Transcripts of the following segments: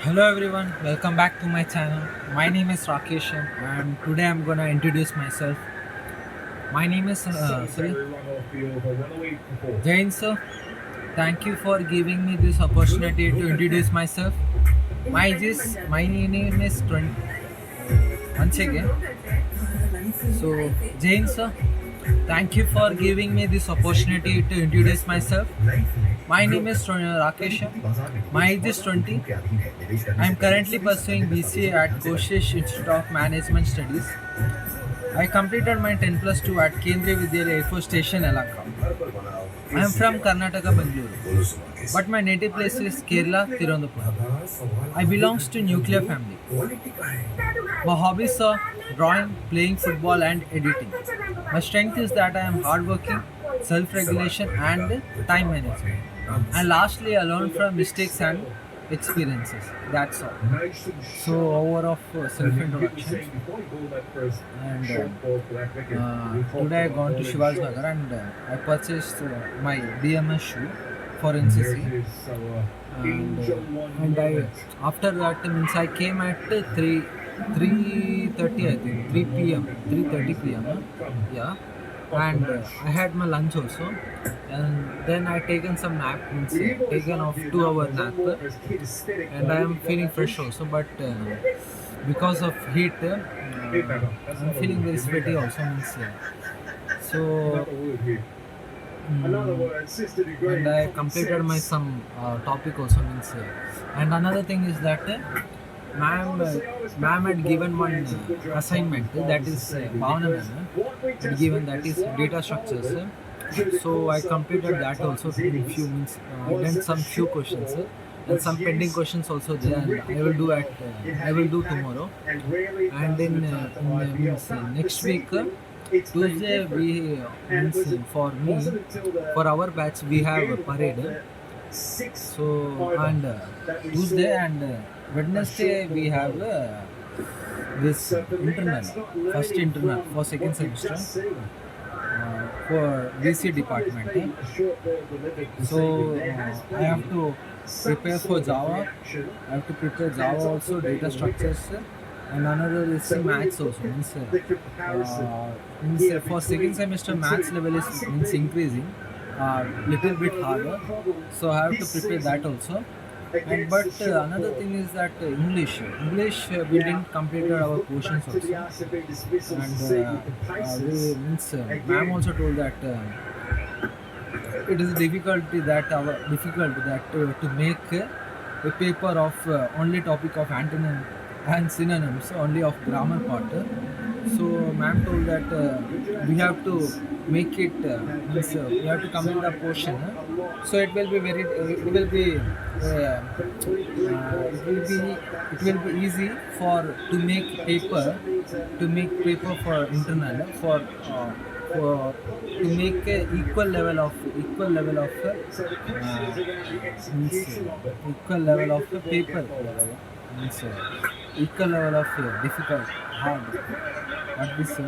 Hello everyone, welcome back to my channel. My name is Rakesh and today I'm gonna introduce myself. My name is Jain sir. Thank you for giving me this opportunity to introduce myself. My name is 20. Once again, so Jain sir, thank you for giving me this opportunity to introduce myself. My name is Rakesh. My age is 20. I am currently pursuing BCA at Koshish Institute of Management Studies. I completed my 10 plus 2 at Kendriya Vidyalaya Air Force Station, Elaka. I am from Karnataka, Bangalore, but my native place is Kerala, Tirunelveli. I belong to nuclear family. My hobbies are drawing, playing football, and editing. My strength is that I am hardworking, self-regulation, and time management. And lastly, I learn from mistakes and experiences. That's all. So, over of self-introduction. And today I gone to Shivaji Nagar and I purchased my DMS shoe for NCC. And after that means I came at 3:30 I think 3 p.m. 3:30 p.m. Yeah, and I had my lunch also, and then I taken some nap, means taken off 2 hour nap, and I am feeling fresh also, but because of heat, I'm feeling very sweaty also, means so. And I completed my some topic also, means and another thing is that ma'am had given one assignment, that is Bhavana ma'am had given, that is data structures. So I completed that also in few means. I done some few questions and some pending questions also there, and I will do I will do tomorrow. And means, next week. Tuesday we means for me, for our batch we have a parade. So and Tuesday and Wednesday we have this internal, first internal for second semester for BC department. So I have to prepare for Java. I have to prepare Java also, data structures. And another is maths also, means for second semester maths level is means increasing little bit harder, so I have to prepare that also. And but another thing is that English we didn't complete our portions also, and we means ma'am also told that it is difficult that to make a paper of only topic of antonym and synonyms, only of grammar part. So ma'am told that we have to make it means, we have to complete the portion. So it will be very it will be easy for to make paper for internal for to make a equal level of means, equal level of the paper level, means equal level of difficult hard. What this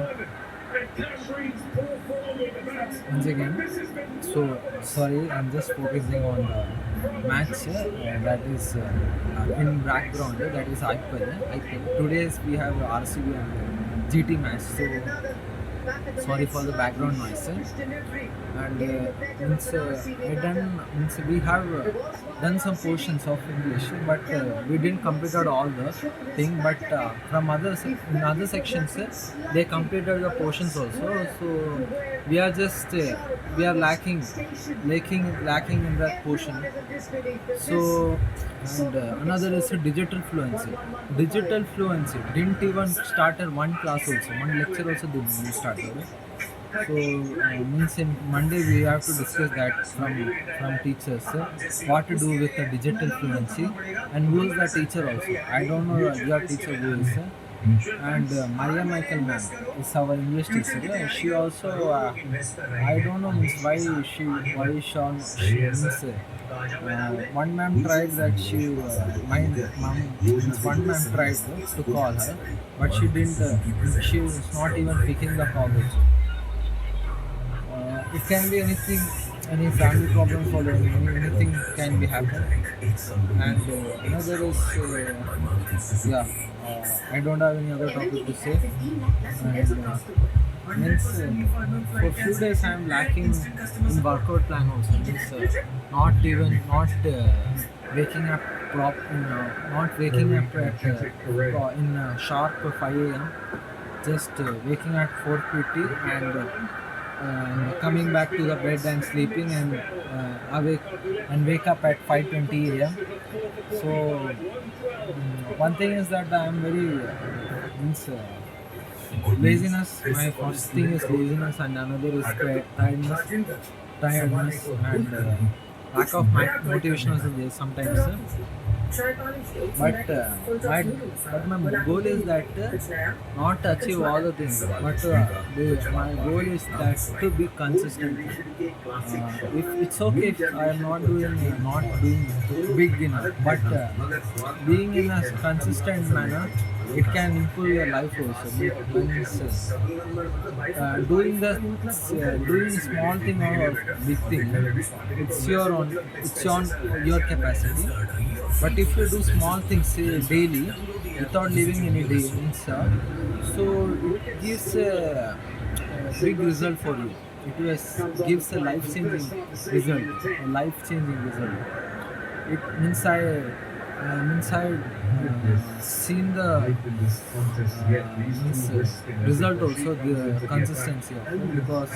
once again. So sorry, I'm just focusing on the match that is in background, that is IPL. Today's we have RCB and GT match. So sorry for the background noise. And means we have done some portions of English, but we didn't complete all the thing. But from others in other sections, they completed the portions also. So we are just we are lacking in that portion. So and another is digital fluency. Digital fluency didn't even start at one class also, one lecture also didn't start. So means in Monday we have to discuss that from teachers, what to do with the digital fluency and who is the teacher also. I don't know your teacher who is. And Maria Michael ma'am is our English teacher. She also I don't know means why she means one ma'am tried that she my mom one ma'am tried to call her, but she didn't. She was not even picking the call also. It can be anything any family problems or anything can be happen. And another is yeah, I don't have any other topic to say. And means for few days I am lacking in workout plan also. Means not waking up not waking up at in sharp 5 a.m. Just waking at 4:50 and coming back to the bed and sleeping and awake and wake up at 5:20 a.m. So one thing is that I am very means laziness. My first thing is laziness, and another is tiredness, and lack of motivation also there sometimes. But my goal is that not to achieve all the things, but my goal is that to be consistent. If it's okay if I am not doing big enough, but being in a consistent manner, it can improve your life also. Means, doing small thing or big thing, it's on your capacity. But if you do small things daily without leaving any day, means, so it gives a big result for you. Gives a life changing result. It means I seen the result also, the consistency of it, because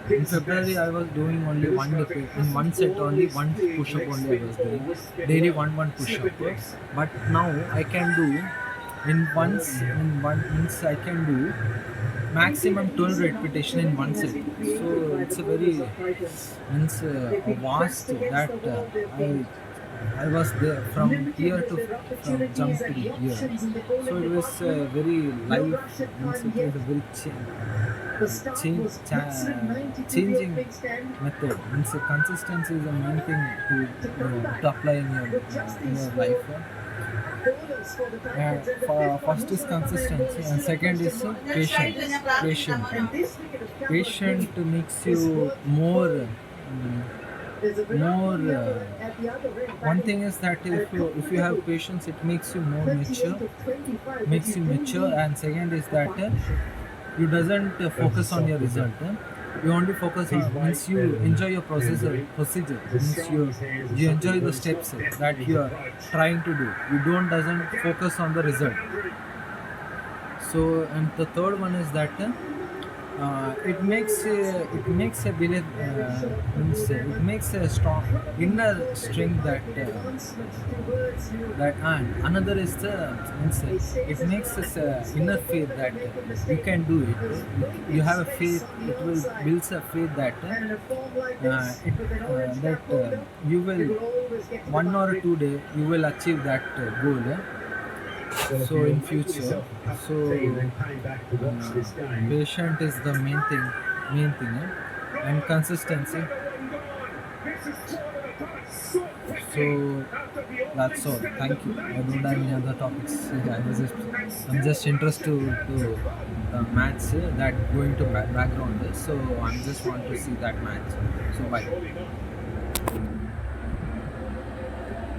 in February I was doing only in one set only one push up only I was doing daily one push up, but now I can do in one means I can do maximum 12 repetition in one set. So it's a very means vast that I was there from here to from jump to here. So it was very life means it was a very changing method. Means consistency is the main thing to apply in your life. First is consistency, and second is patient makes you more more one thing is that if you have patience, it makes you more mature. And second is that you doesn't focus on your result. You only focus on means you enjoy your procedure means you enjoy the steps that you are trying to do. You doesn't focus on the result. So, and the third one is that it makes a belief means it makes a strong inner strength that and another is the means it makes us inner faith that you can do it. You have a faith. It will builds a faith that you will 1 or 2 days you will achieve that goal. So in future, so patient is the main thing, and consistency. So that's all. Thank you. I don't have any other topics. I'm just interested to the match that going to background. So I'm just want to see that match. So bye.